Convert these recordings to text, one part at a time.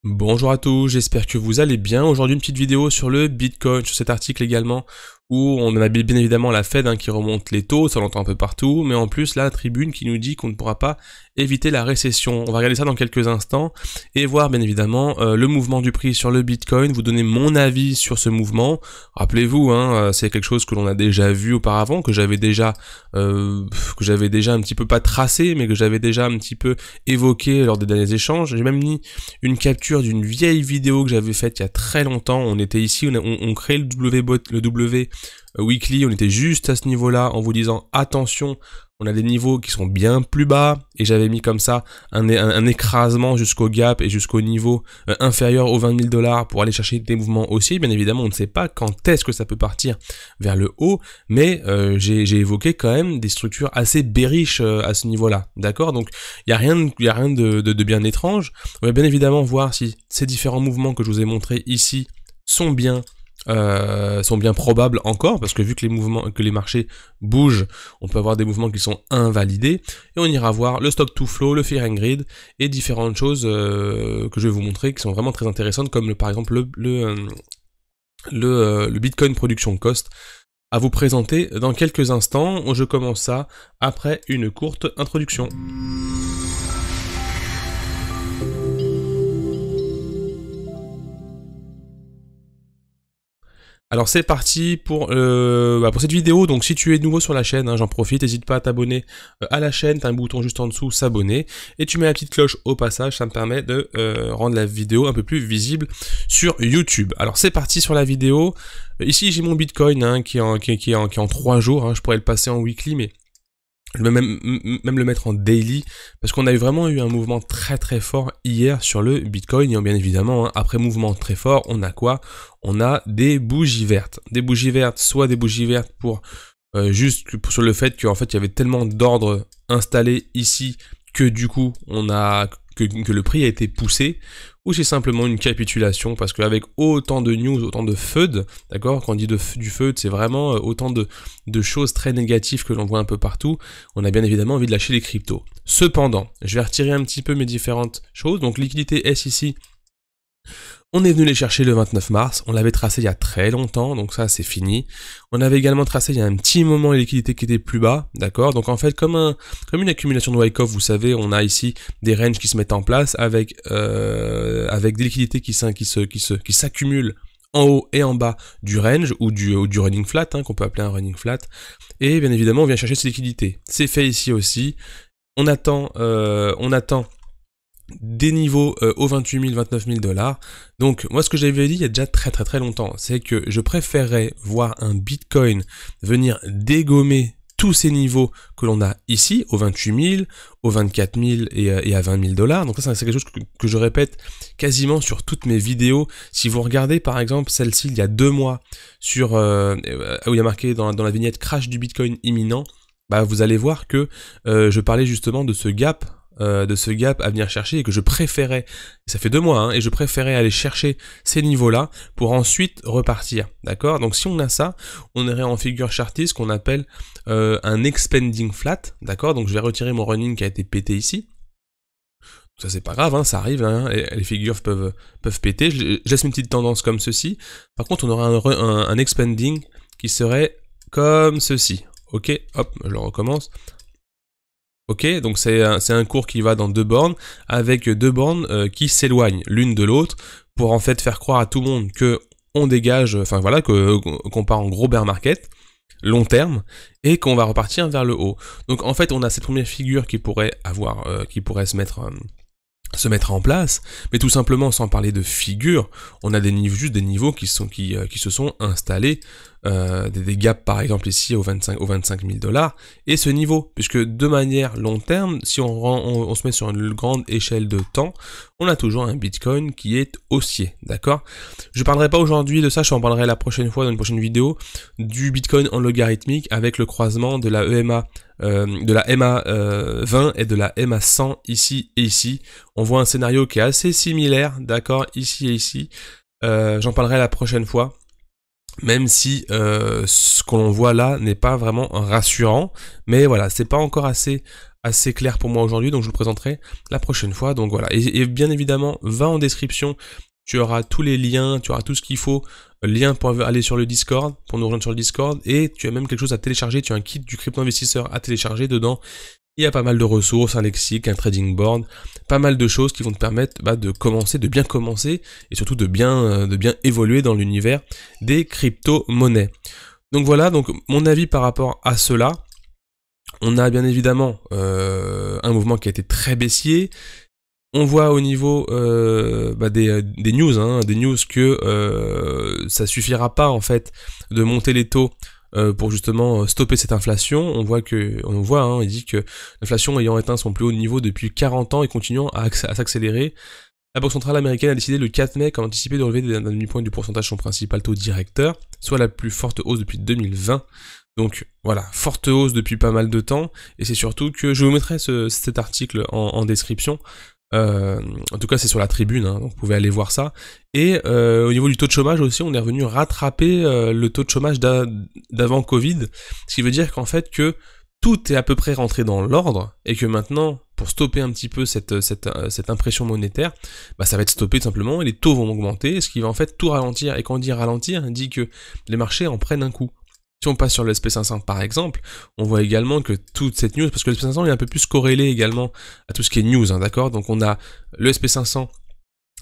Bonjour à tous, j'espère que vous allez bien. Aujourd'hui une petite vidéo sur le Bitcoin, sur cet article également où on a bien évidemment la Fed qui remonte les taux, ça l'entend un peu partout, mais en plus la tribune qui nous dit qu'on ne pourra pas éviter la récession. On va regarder ça dans quelques instants et voir bien évidemment le mouvement du prix sur le Bitcoin, vous donner mon avis sur ce mouvement. Rappelez-vous, c'est quelque chose que l'on a déjà vu auparavant, que j'avais déjà un petit peu pas tracé, mais que j'avais déjà un petit peu évoqué lors des derniers échanges. J'ai même mis une capture d'une vieille vidéo que j'avais faite il y a très longtemps. On était ici, on crée le W Weekly, on était juste à ce niveau-là en vous disant attention, on a des niveaux qui sont bien plus bas et j'avais mis comme ça un écrasement jusqu'au gap et jusqu'au niveau inférieur aux 20 000 $ pour aller chercher des mouvements haussiers. Bien évidemment, on ne sait pas quand est-ce que ça peut partir vers le haut, mais j'ai évoqué quand même des structures assez bearish à ce niveau-là, d'accord? Donc il y a rien de bien étrange. On va bien évidemment voir si ces différents mouvements que je vous ai montrés ici sont bien probables encore, parce que vu que les marchés bougent, on peut avoir des mouvements qui sont invalidés, et on ira voir le stock to flow, le fear and greed, et différentes choses que je vais vous montrer qui sont vraiment très intéressantes, comme par exemple le Bitcoin Production Cost, à vous présenter dans quelques instants. Je commence ça après une courte introduction. Alors c'est parti pour cette vidéo. Donc si tu es nouveau sur la chaîne, j'en profite, n'hésite pas à t'abonner à la chaîne, t'as un bouton juste en dessous, s'abonner, et tu mets la petite cloche au passage, ça me permet de rendre la vidéo un peu plus visible sur YouTube. Alors c'est parti sur la vidéo. Ici j'ai mon Bitcoin qui est en 3 jours, je pourrais le passer en weekly, mais je vais même le mettre en daily, parce qu'on a vraiment eu un mouvement très très fort hier sur le Bitcoin, et bien évidemment, après mouvement très fort, on a quoi? On a des bougies vertes. Des bougies vertes, soit des bougies vertes pour sur le fait qu'en fait il y avait tellement d'ordres installés ici, que du coup que le prix a été poussé, ou c'est simplement une capitulation, parce qu'avec autant de news, autant de FUD, d'accord, quand on dit du FUD, c'est vraiment autant de choses très négatives que l'on voit un peu partout, on a bien évidemment envie de lâcher les cryptos. Cependant, je vais retirer un petit peu mes différentes choses, donc liquidité S ici, on est venu les chercher le 29 mars, on l'avait tracé il y a très longtemps, donc ça c'est fini. On avait également tracé il y a un petit moment les liquidités qui étaient plus bas, d'accord? Donc en fait comme une accumulation de Wyckoff, vous savez, on a ici des ranges qui se mettent en place avec des liquidités qui s'accumulent en haut et en bas du range ou du running flat, qu'on peut appeler un running flat. Et bien évidemment on vient chercher ces liquidités. C'est fait ici aussi. On attend des niveaux aux 28 000, 29 000 $. Donc moi ce que j'avais dit il y a déjà très longtemps, c'est que je préférerais voir un Bitcoin venir dégommer tous ces niveaux que l'on a ici, aux 28 000, aux 24 000 et à 20 000 $. Donc ça c'est quelque chose que je répète quasiment sur toutes mes vidéos. Si vous regardez par exemple celle-ci il y a 2 mois, sur où il y a marqué dans la vignette crash du Bitcoin imminent, bah vous allez voir que je parlais justement de ce gap à venir chercher, et que je préférais, ça fait 2 mois, et je préférais aller chercher ces niveaux-là pour ensuite repartir, d'accord? Donc si on a ça, on irait en figure chartiste, ce qu'on appelle un expanding flat, d'accord? Donc je vais retirer mon running qui a été pété ici. Ça c'est pas grave, ça arrive, les figures peuvent péter. Je laisse une petite tendance comme ceci. Par contre on aura un expanding qui serait comme ceci. Ok, hop, je le recommence. Ok, donc c'est un cours qui va dans 2 bornes, avec 2 bornes qui s'éloignent l'une de l'autre, pour en fait faire croire à tout le monde que on dégage, qu'on part en gros bear market, long terme, et qu'on va repartir vers le haut. Donc en fait on a cette première figure qui pourrait se mettre en place, mais tout simplement sans parler de figure, on a juste des niveaux qui se sont installés, des gaps par exemple ici aux 25 000 $, et ce niveau, puisque de manière long terme, si on se met sur une grande échelle de temps, on a toujours un Bitcoin qui est haussier, d'accord? Je parlerai pas aujourd'hui de ça, je en parlerai la prochaine fois dans une prochaine vidéo, du Bitcoin en logarithmique avec le croisement de la EMA, de la MA 20 et de la MA 100 ici et ici. On voit un scénario qui est assez similaire, d'accord, ici et ici. J'en parlerai la prochaine fois, même si ce que l'on voit là n'est pas vraiment rassurant, mais voilà, c'est pas encore assez assez clair pour moi aujourd'hui, donc je vous le présenterai la prochaine fois. Donc voilà, et bien évidemment, va en description, tu auras tous les liens, tu auras tout ce qu'il faut, lien pour aller sur le Discord, pour nous rejoindre sur le Discord, et tu as même quelque chose à télécharger, tu as un kit du crypto-investisseur à télécharger dedans. Il y a pas mal de ressources, un lexique, un trading board, pas mal de choses qui vont te permettre de commencer, de bien commencer, et surtout de bien évoluer dans l'univers des crypto-monnaies. Donc voilà, donc mon avis par rapport à cela. On a bien évidemment un mouvement qui a été très baissier. On voit au niveau des news, des news que ça suffira pas en fait de monter les taux pour justement stopper cette inflation. On voit, il dit que l'inflation ayant atteint son plus haut niveau depuis 40 ans et continuant à s'accélérer, la Banque centrale américaine a décidé le 4 mai, comme anticipé, de relever d'un demi-point du pourcentage son principal taux directeur, soit la plus forte hausse depuis 2020. Donc voilà, forte hausse depuis pas mal de temps, et c'est surtout que je vous mettrai cet article en description. En tout cas c'est sur la tribune, donc vous pouvez aller voir ça. Et au niveau du taux de chômage aussi, on est revenu rattraper le taux de chômage d'avant Covid, ce qui veut dire qu'en fait que tout est à peu près rentré dans l'ordre, et que maintenant, pour stopper un petit peu cette impression monétaire, ça va être stoppé tout simplement, et les taux vont augmenter, ce qui va en fait tout ralentir. Et quand on dit ralentir, on dit que les marchés en prennent un coup. Si on passe sur le SP500 par exemple, on voit également que toute cette news, parce que le SP500 est un peu plus corrélé également à tout ce qui est news, d'accord. Donc on a le SP500,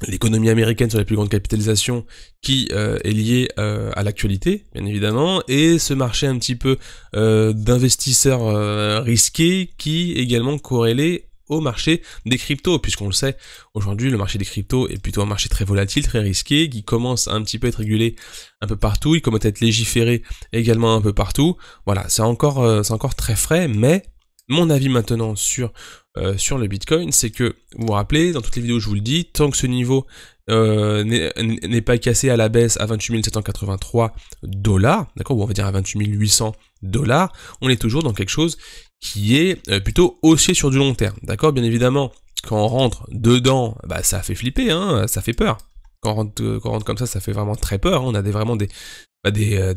l'économie américaine sur les plus grandes capitalisations, qui est liée à l'actualité, bien évidemment, et ce marché un petit peu d'investisseurs risqués, qui est également corrélé au marché des cryptos, puisqu'on le sait, aujourd'hui le marché des cryptos est plutôt un marché très volatile, très risqué, qui commence à un petit peu être régulé un peu partout, il commence à être légiféré également un peu partout. Voilà, c'est encore très frais, mais mon avis maintenant sur le Bitcoin, c'est que, vous vous rappelez, dans toutes les vidéos je vous le dis, tant que ce niveau n'est pas cassé à la baisse à 28 783 $, d'accord, ou on va dire à 28 800 $, on est toujours dans quelque chose qui est plutôt haussier sur du long terme, d'accord. Bien évidemment, quand on rentre dedans, ça fait flipper, ça fait peur. Quand on rentre comme ça fait vraiment très peur, on a vraiment des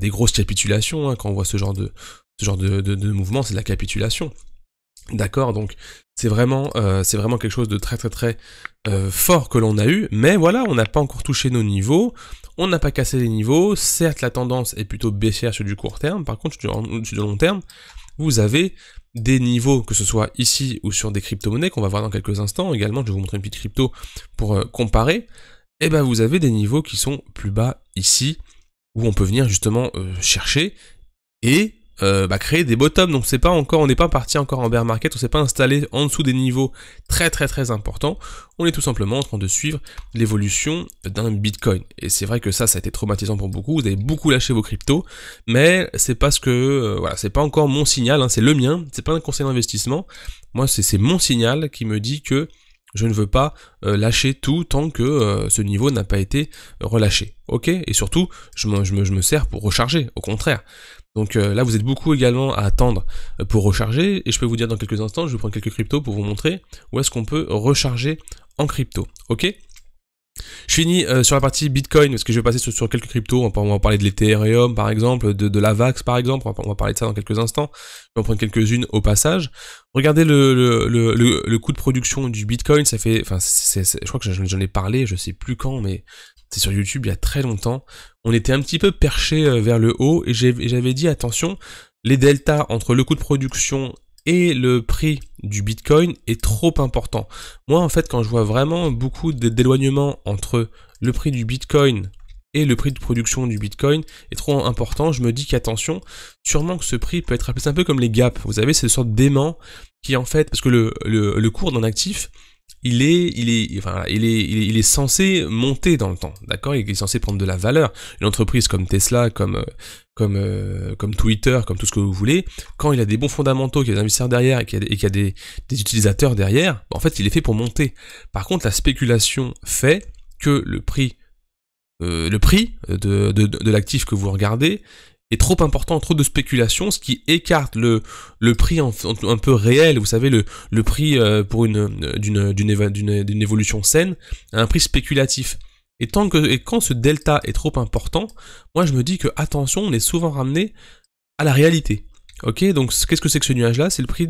grosses capitulations, quand on voit ce genre de mouvement, c'est de la capitulation. D'accord, donc c'est vraiment quelque chose de très très très fort que l'on a eu, mais voilà, on n'a pas encore touché nos niveaux, on n'a pas cassé les niveaux. Certes, la tendance est plutôt baissière sur du court terme, par contre sur du long terme, vous avez des niveaux, que ce soit ici ou sur des crypto-monnaies, qu'on va voir dans quelques instants également, je vais vous montrer une petite crypto pour comparer, et vous avez des niveaux qui sont plus bas ici, où on peut venir justement chercher, et créer des bottoms. Donc on n'est pas parti encore en bear market, on s'est pas installé en dessous des niveaux très très très importants, on est tout simplement en train de suivre l'évolution d'un Bitcoin. Et c'est vrai que ça a été traumatisant pour beaucoup, vous avez beaucoup lâché vos cryptos, mais c'est parce que c'est pas encore mon signal, c'est le mien, c'est pas un conseil d'investissement, moi c'est mon signal qui me dit que je ne veux pas lâcher tout tant que ce niveau n'a pas été relâché, ok. Et surtout, je me sers pour recharger, au contraire. Donc là, vous êtes beaucoup également à attendre pour recharger, et je peux vous dire dans quelques instants, je vais prendre quelques cryptos pour vous montrer où est-ce qu'on peut recharger en crypto, ok. Je finis sur la partie Bitcoin, parce que je vais passer sur quelques cryptos, on va parler de l'Ethereum par exemple, de la VAX par exemple, on va parler de ça dans quelques instants, je vais en prendre quelques-unes au passage. Regardez le coût de production du Bitcoin, ça fait, je crois que j'en ai parlé, je sais plus quand, mais c'est sur YouTube il y a très longtemps, on était un petit peu perché vers le haut, et j'avais dit attention, les deltas entre le coût de production et le prix du Bitcoin est trop important. Moi en fait, quand je vois vraiment beaucoup d'éloignement entre le prix du Bitcoin et le prix de production du Bitcoin est trop important, je me dis qu'attention, sûrement que ce prix peut être appelé un peu comme les gaps, vous savez, c'est une sorte d'aimant qui en fait, parce que le cours d'un actif, il est censé monter dans le temps, d'accord, il est censé prendre de la valeur. Une entreprise comme Tesla, comme Twitter, comme tout ce que vous voulez, quand il a des bons fondamentaux, qu'il y a des investisseurs derrière et qu'il y a des utilisateurs derrière, en fait il est fait pour monter. Par contre, la spéculation fait que le prix de l'actif que vous regardez est trop important, trop de spéculation, ce qui écarte le prix un peu réel, vous savez, le prix pour d'une évolution saine, à un prix spéculatif. Et quand ce delta est trop important, moi je me dis que attention, on est souvent ramené à la réalité. Ok, donc qu'est-ce que c'est que ce nuage-là? C'est le prix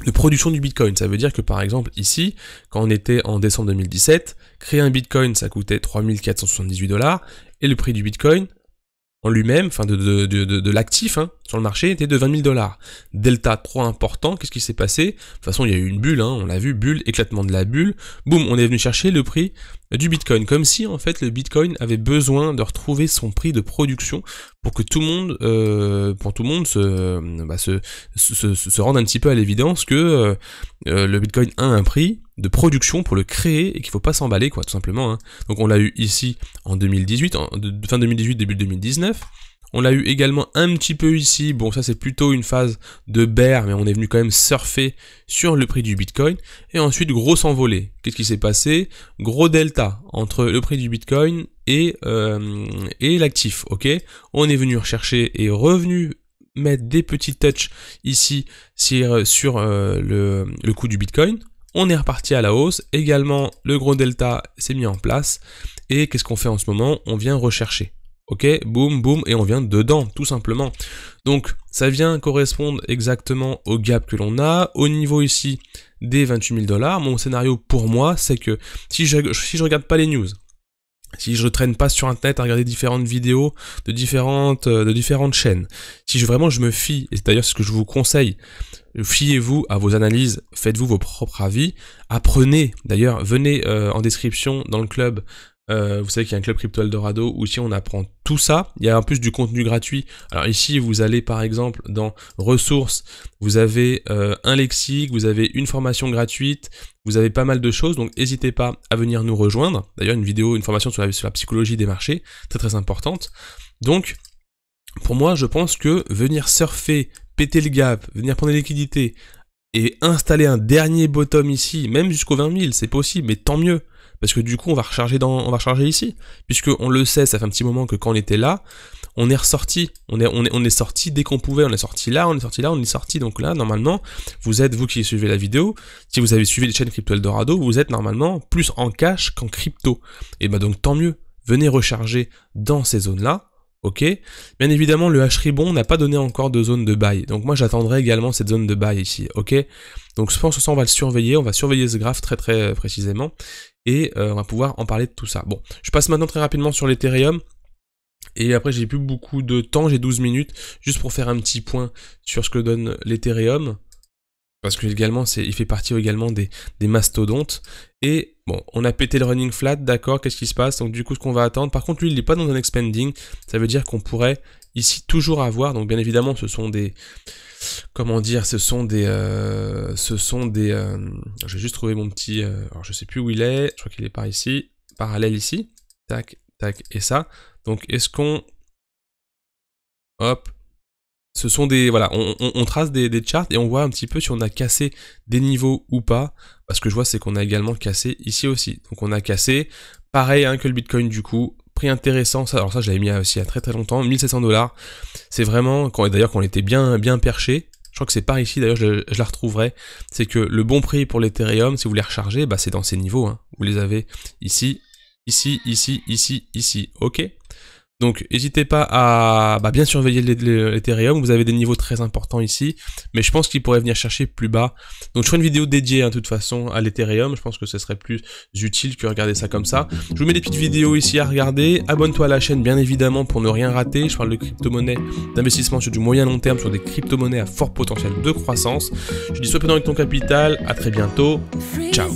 de production du Bitcoin. Ça veut dire que par exemple ici, quand on était en décembre 2017, créer un Bitcoin ça coûtait 3478 $, et le prix du Bitcoin en lui-même, enfin de l'actif sur le marché, était de 20 000 $. Delta trop important, qu'est-ce qui s'est passé? De toute façon, il y a eu une bulle, on l'a vu, bulle, éclatement de la bulle, boum, on est venu chercher le prix du Bitcoin, comme si en fait le Bitcoin avait besoin de retrouver son prix de production pour que tout le monde, se rende un petit peu à l'évidence que le Bitcoin a un prix de production pour le créer et qu'il faut pas s'emballer quoi, tout simplement. Donc on l'a eu ici en 2018, fin 2018, début 2019. On l'a eu également un petit peu ici, bon ça c'est plutôt une phase de bear, mais on est venu quand même surfer sur le prix du Bitcoin, et ensuite grosse envolée. Qu'est-ce qui s'est passé? Gros delta entre le prix du Bitcoin et l'actif, ok? On est venu rechercher et revenu mettre des petits touches ici sur le coût du Bitcoin. On est reparti à la hausse, également le gros delta s'est mis en place, et qu'est-ce qu'on fait en ce moment? On vient rechercher. Ok, boum, boum, et on vient dedans, tout simplement. Donc, ça vient correspondre exactement au gap que l'on a. Au niveau ici des 28 000 $, mon scénario pour moi, c'est que si je regarde pas les news, si je traîne pas sur internet à regarder différentes vidéos de différentes chaînes, si je me fie, et c'est d'ailleurs ce que je vous conseille, fiez-vous à vos analyses, faites-vous vos propres avis, apprenez, d'ailleurs, venez en description dans le club. Vous savez qu'il y a un club Crypto Eldorado où ici on apprend tout ça. Il y a en plus du contenu gratuit. Alors ici vous allez par exemple dans ressources, vous avez un lexique, vous avez une formation gratuite, vous avez pas mal de choses, donc n'hésitez pas à venir nous rejoindre. D'ailleurs une formation sur la psychologie des marchés, très très importante. Donc pour moi je pense que venir surfer, péter le gap, venir prendre les liquidités et installer un dernier bottom ici, même jusqu'au 20 000, c'est possible, mais tant mieux. Parce que du coup, on va recharger ici. Puisque on le sait, ça fait un petit moment que quand on était là, on est ressorti. On est sorti dès qu'on pouvait. On est sorti là, on est sorti là, on est sorti. Donc là, normalement, vous qui suivez la vidéo, si vous avez suivi les chaînes Crypto Eldorado, vous êtes normalement plus en cash qu'en crypto. Et bah donc tant mieux. Venez recharger dans ces zones-là. Ok, bien évidemment le H-Ribbon n'a pas donné encore de zone de buy, donc moi j'attendrai également cette zone de buy ici, ok. Donc je pense que ça on va le surveiller, on va surveiller ce graphe très très précisément, et on va pouvoir en parler de tout ça. Bon, je passe maintenant très rapidement sur l'Ethereum, et après j'ai plus beaucoup de temps, j'ai 12 minutes, juste pour faire un petit point sur ce que donne l'Ethereum, parce que également il fait partie également des mastodontes. Et bon, on a pété le running flat, d'accord, qu'est-ce qui se passe? Donc du coup, ce qu'on va attendre, par contre, lui, il n'est pas dans un expanding, ça veut dire qu'on pourrait ici toujours avoir, donc bien évidemment, ce sont des, comment dire, je vais juste trouver mon petit, alors je sais plus où il est, je crois qu'il est par ici, parallèle ici, tac, tac, et ça. Donc est-ce qu'on, hop, ce sont des, voilà, on trace des charts et on voit un petit peu si on a cassé des niveaux ou pas. Parce que je vois c'est qu'on a également cassé ici aussi. Donc on a cassé, pareil que le Bitcoin du coup, prix intéressant, ça, alors ça je l'avais mis aussi il y a très très longtemps, 1700 $. C'est vraiment, d'ailleurs quand on était bien perché, je crois que c'est par ici, d'ailleurs je la retrouverai, c'est que le bon prix pour l'Ethereum, si vous les rechargez, bah c'est dans ces niveaux, vous les avez ici, ici, ici, ici, ici, ok. Donc n'hésitez pas à bien surveiller l'Ethereum, vous avez des niveaux très importants ici, mais je pense qu'il pourrait venir chercher plus bas. Donc je ferai une vidéo dédiée de toute façon à l'Ethereum, je pense que ce serait plus utile que regarder ça comme ça. Je vous mets des petites vidéos ici à regarder, abonne-toi à la chaîne bien évidemment pour ne rien rater, je parle de crypto-monnaies, d'investissement sur du moyen long terme, sur des crypto-monnaies à fort potentiel de croissance. Je dis sois prudent avec ton capital, à très bientôt, ciao.